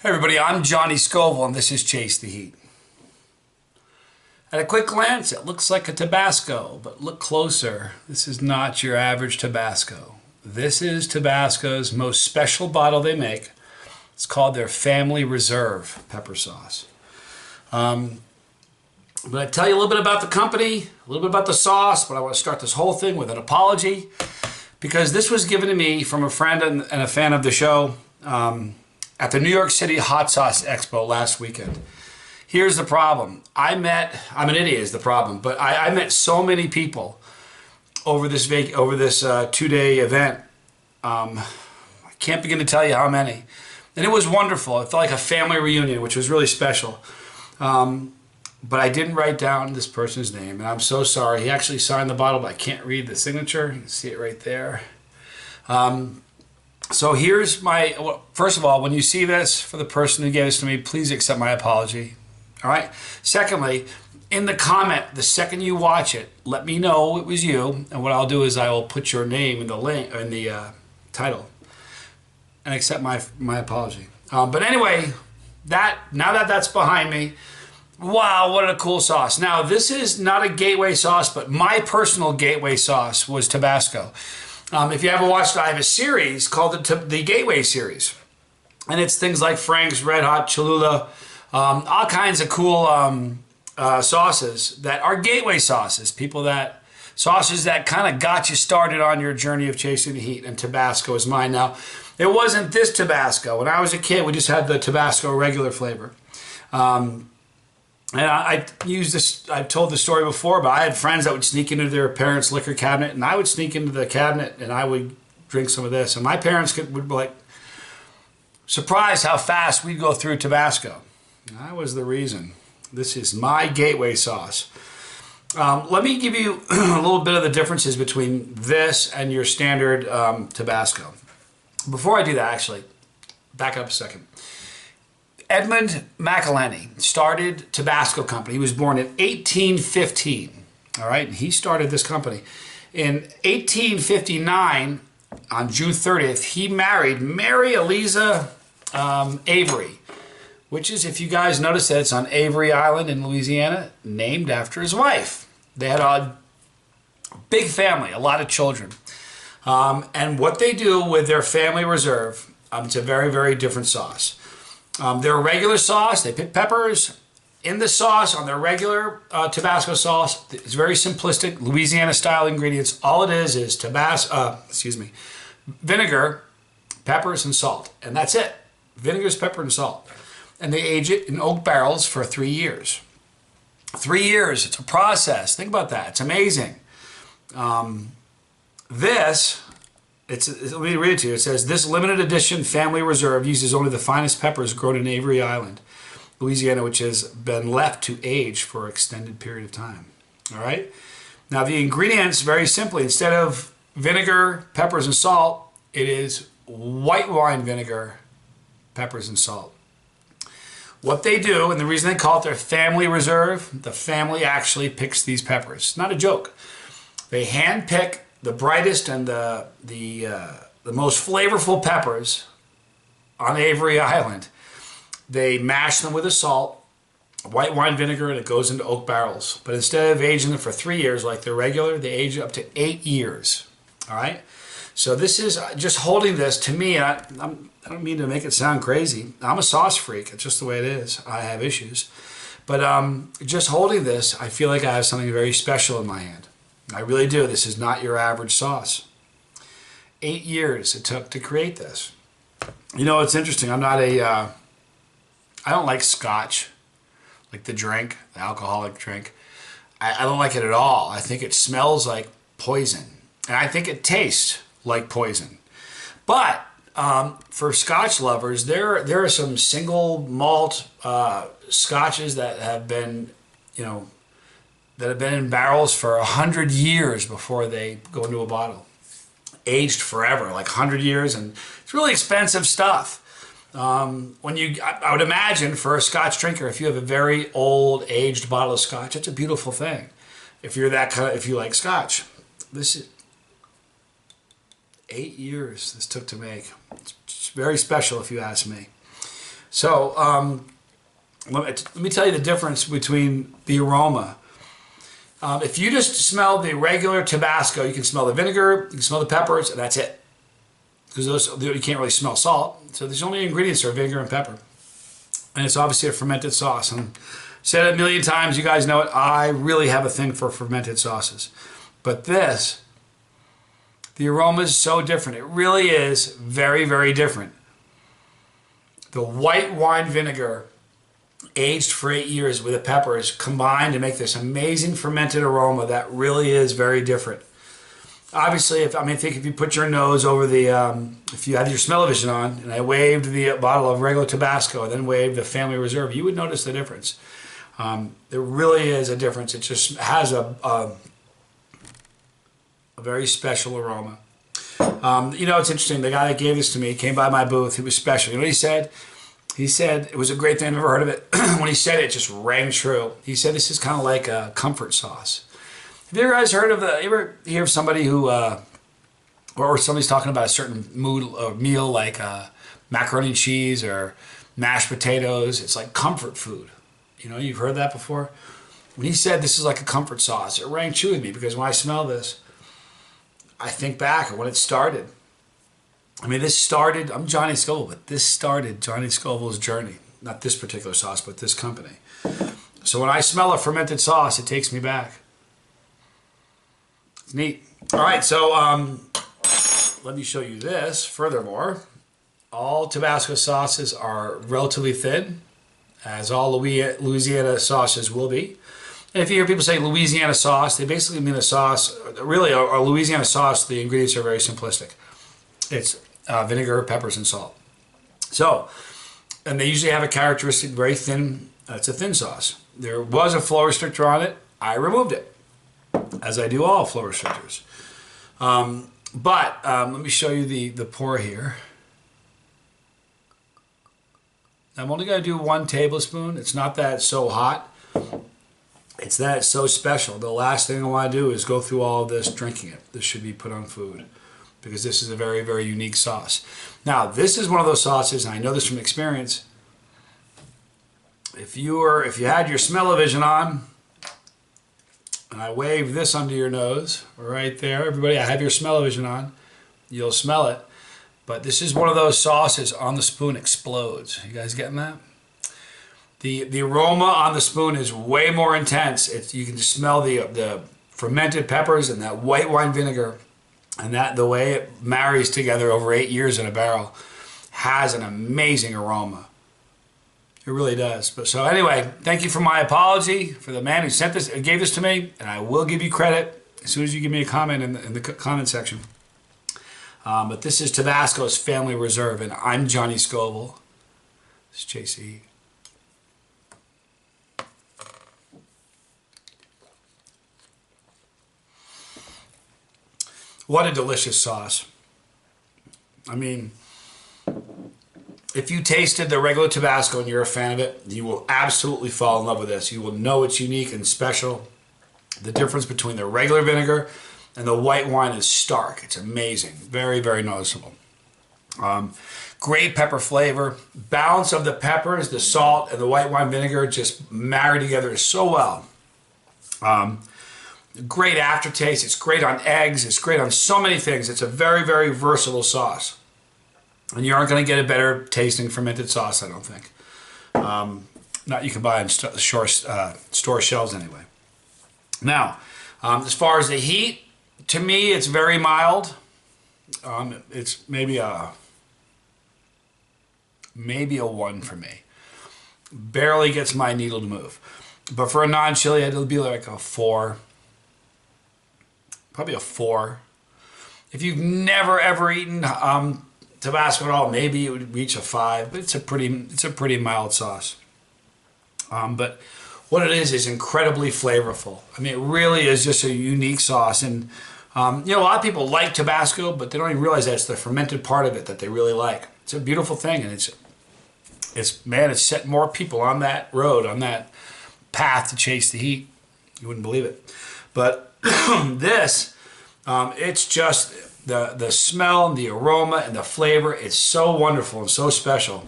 Hey everybody, I'm Johnny Scoville and this is Chase the Heat. At a quick glance, it looks like a Tabasco, but look closer. This is not your average Tabasco. This is Tabasco's most special bottle they make. It's called their Family Reserve pepper sauce. I'm going to tell you a little bit about the company, a little bit about the sauce, but I want to start this whole thing with an apology because this was given to me from a friend and a fan of the show at the New York City Hot Sauce Expo last weekend. Here's the problem. I'm an idiot is the problem, but I met so many people over this 2-day event. I can't begin to tell you how many. And it was wonderful. It felt like a family reunion, which was really special. But I didn't write down this person's name, and I'm so sorry. He actually signed the bottle, but I can't read the signature. You can see it right there. So here's my, first of all, when you see this, for the person who gave this to me, please accept my apology. All right? Secondly, in the comment, the second you watch it, let me know it was you, and what I'll do is I will put your name in the link, in the title, and accept my apology. But anyway, now that that's behind me, wow, what a cool sauce. Now, this is not a gateway sauce, but my personal gateway sauce was Tabasco. If you ever watched, I have a series called the Gateway series. And it's things like Frank's, Red Hot, Cholula, all kinds of cool sauces that are gateway sauces. Sauces that kind of got you started on your journey of chasing the heat, and Tabasco is mine. Now, it wasn't this Tabasco. When I was a kid, we just had the Tabasco regular flavor. And I used this, I've told the story before, but I had friends that would sneak into their parents' liquor cabinet, and I would sneak into the cabinet and I would drink some of this. And my parents would be like, surprised how fast we'd go through Tabasco. And that was the reason. This is my gateway sauce. Let me give you a little bit of the differences between this and your standard Tabasco. Before I do that, actually, back up a second. Edmund McElhenney started Tabasco Company. He was born in 1815, all right? And he started this company. In 1859, on June 30th, he married Mary Eliza Avery, which is, if you guys notice that it's on Avery Island in Louisiana, named after his wife. They had a big family, a lot of children. And what they do with their Family Reserve, it's a very, very different sauce. Their regular sauce, they pick peppers in the sauce on their regular Tabasco sauce. It's very simplistic, Louisiana-style ingredients. All it is vinegar, peppers, and salt. And that's it. Vinegars, pepper, and salt. And they age it in oak barrels for 3 years. 3 years, it's a process. Think about that. It's amazing. Let me read it to you. It says, this limited edition Family Reserve uses only the finest peppers grown in Avery Island, Louisiana, which has been left to age for an extended period of time. All right? Now, the ingredients, very simply, instead of vinegar, peppers, and salt, it is white wine vinegar, peppers, and salt. What they do, and the reason they call it their Family Reserve, the family actually picks these peppers. Not a joke. They hand pick the brightest and the most flavorful peppers on Avery Island. They mash them with a salt, white wine vinegar, and it goes into oak barrels. But instead of aging them for 3 years like the regular, they age it up to 8 years. All right? So this is just holding this to me. I don't mean to make it sound crazy. I'm a sauce freak. It's just the way it is. I have issues. But just holding this, I feel like I have something very special in my hand. I really do. This is not your average sauce. 8 years it took to create this. You know, it's interesting. I don't like scotch, like the drink, the alcoholic drink. I don't like it at all. I think it smells like poison. And I think it tastes like poison. But for scotch lovers, there are some single malt scotches that have been, that have been in barrels for 100 years before they go into a bottle. Aged forever, like 100 years, and it's really expensive stuff. I would imagine for a scotch drinker, if you have a very old, aged bottle of scotch, it's a beautiful thing. If you're if you like scotch. This is 8 years this took to make. It's very special if you ask me. So let me tell you the difference between the aroma. If you just smell the regular Tabasco, you can smell the vinegar, you can smell the peppers, and that's it. Because you can't really smell salt. So the only ingredients are vinegar and pepper. And it's obviously a fermented sauce. And said it a million times, you guys know it, I really have a thing for fermented sauces. But this, the aroma is so different. It really is very, very different. The white wine vinegar aged for 8 years with the peppers combined to make this amazing fermented aroma that really is very different. Obviously, if you put your nose over the, if you had your smell-o-vision on, and I waved the bottle of regular Tabasco and then waved the Family Reserve, you would notice the difference. There really is a difference. It just has a very special aroma. You know, it's interesting. The guy that gave this to me came by my booth. He was special. You know what he said? He said, it was a great thing, I've never heard of it. When he said it, it just rang true. He said this is kind of like a comfort sauce. Have you guys heard of you ever hear of somebody who, or somebody's talking about a certain mood or meal like macaroni and cheese or mashed potatoes? It's like comfort food. You know, you've heard that before? When he said this is like a comfort sauce, it rang true with me because when I smell this, I think back at when it started. I mean, this started, I'm Johnny Scoville, but this started Johnny Scoville's journey. Not this particular sauce, but this company. So when I smell a fermented sauce, it takes me back. It's neat. All right, so let me show you this. Furthermore, all Tabasco sauces are relatively thin, as all Louisiana sauces will be. And if you hear people say Louisiana sauce, they basically mean a sauce. Really, a Louisiana sauce, the ingredients are very simplistic. It's vinegar, peppers, and salt. So, and they usually have a characteristic, very thin, it's a thin sauce. There was a flow restrictor on it. I removed it, as I do all flow restrictors. Let me show you the pour here. I'm only going to do 1 tablespoon. It's not that it's so hot. It's that it's so special. The last thing I want to do is go through all of this drinking it. This should be put on food because this is a very, very unique sauce. Now, this is one of those sauces, and I know this from experience. If you had your smell-o-vision on, and I wave this under your nose, right there, everybody, I have your smell-o-vision on, you'll smell it. But this is one of those sauces on the spoon explodes. You guys getting that? The aroma on the spoon is way more intense. You can just smell the fermented peppers and that white wine vinegar, and the way it marries together over 8 years in a barrel has an amazing aroma. It really does. But so anyway, thank you for my apology for the man who sent this, gave this to me, and I will give you credit as soon as you give me a comment in the comment section. But this is Tabasco's Family Reserve, and I'm Johnny Scoville. This is Chasetheheat. What a delicious sauce. I mean, if you tasted the regular Tabasco and you're a fan of it, you will absolutely fall in love with this. You will know it's unique and special. The difference between the regular vinegar and the white wine is stark. It's amazing. Very, very noticeable. Great pepper flavor. Balance of the peppers, the salt, and the white wine vinegar just marry together so well. Great aftertaste. It's great on eggs. It's great on so many things. It's a very, very versatile sauce. And you aren't going to get a better tasting fermented sauce, I don't think. Not you can buy in store shelves anyway. Now, as far as the heat, to me, it's very mild. It's maybe a 1 for me. Barely gets my needle to move. But for a non-chili, it'll be like a 4. Probably a 4. If you've never ever eaten Tabasco at all, maybe it would reach a 5. But it's a pretty mild sauce. But what it is incredibly flavorful. I mean, it really is just a unique sauce. And you know, a lot of people like Tabasco, but they don't even realize that it's the fermented part of it that they really like. It's a beautiful thing, and it's set more people on that road, on that path to chase the heat. You wouldn't believe it. But this, it's just the smell and the aroma and the flavor. It's so wonderful and so special.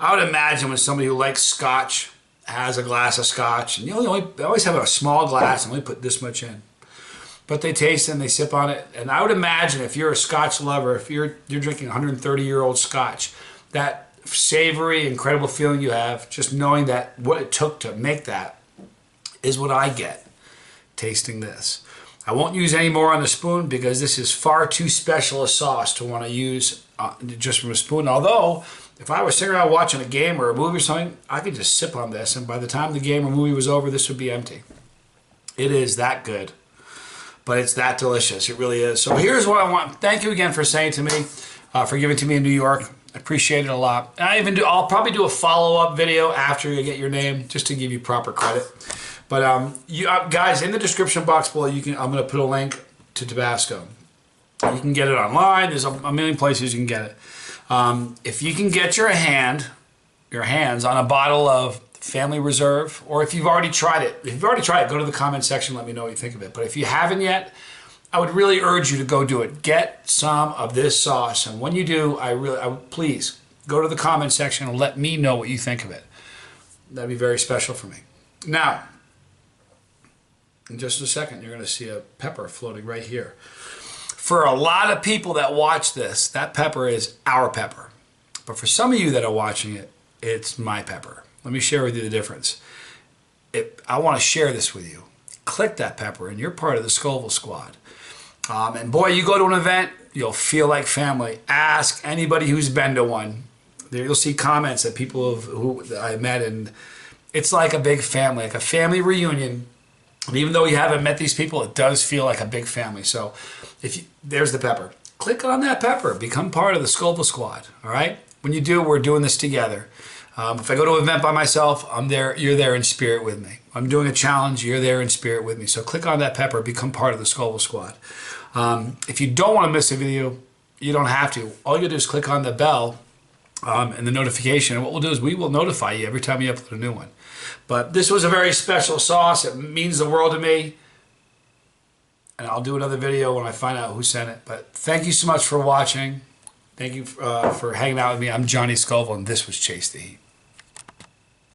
I would imagine when somebody who likes scotch has a glass of scotch, and they always have a small glass and only put this much in. But they taste it and they sip on it. And I would imagine if you're a scotch lover, if you're drinking 130-year-old scotch, that savory, incredible feeling you have, just knowing that what it took to make that is what I get tasting this. I won't use any more on the spoon because this is far too special a sauce to want to use just from a spoon. Although, if I was sitting around watching a game or a movie or something, I could just sip on this, and by the time the game or movie was over, this would be empty. It is that good, but it's that delicious. It really is. So here's what I want. Thank you again for saying to me, for giving to me in New York. I appreciate it a lot. And I'll probably do a follow-up video after you get your name, just to give you proper credit. But guys, in the description box below, I'm going to put a link to Tabasco. You can get it online. There's a million places you can get it. If you can get your hands on a bottle of Family Reserve, or if you've already tried it, go to the comment section. Let me know what you think of it. But if you haven't yet, I would really urge you to go do it. Get some of this sauce, and when you do, please go to the comment section and let me know what you think of it. That'd be very special for me. Now, in just a second, you're going to see a pepper floating right here. For a lot of people that watch this, that pepper is our pepper. But for some of you that are watching it, it's my pepper. Let me share with you the difference. I want to share this with you. Click that pepper, and you're part of the Scoville squad. And boy, you go to an event, you'll feel like family. Ask anybody who's been to one. There you'll see comments that people who I met, and it's like a big family, like a family reunion. And even though you haven't met these people, it does feel like a big family. So there's the pepper. Click on that pepper. Become part of the Scoville squad, all right? When you do, we're doing this together. If I go to an event by myself, I'm there. You're there in spirit with me. I'm doing a challenge. You're there in spirit with me. So click on that pepper. Become part of the Scoville squad. If you don't want to miss a video, you don't have to. All you do is click on the bell and the notification. And what we'll do is we will notify you every time you upload a new one. But this was a very special sauce. It means the world to me. And I'll do another video when I find out who sent it. But thank you so much for watching. Thank you for hanging out with me. I'm Johnny Scoville, and this was Chase the Heat.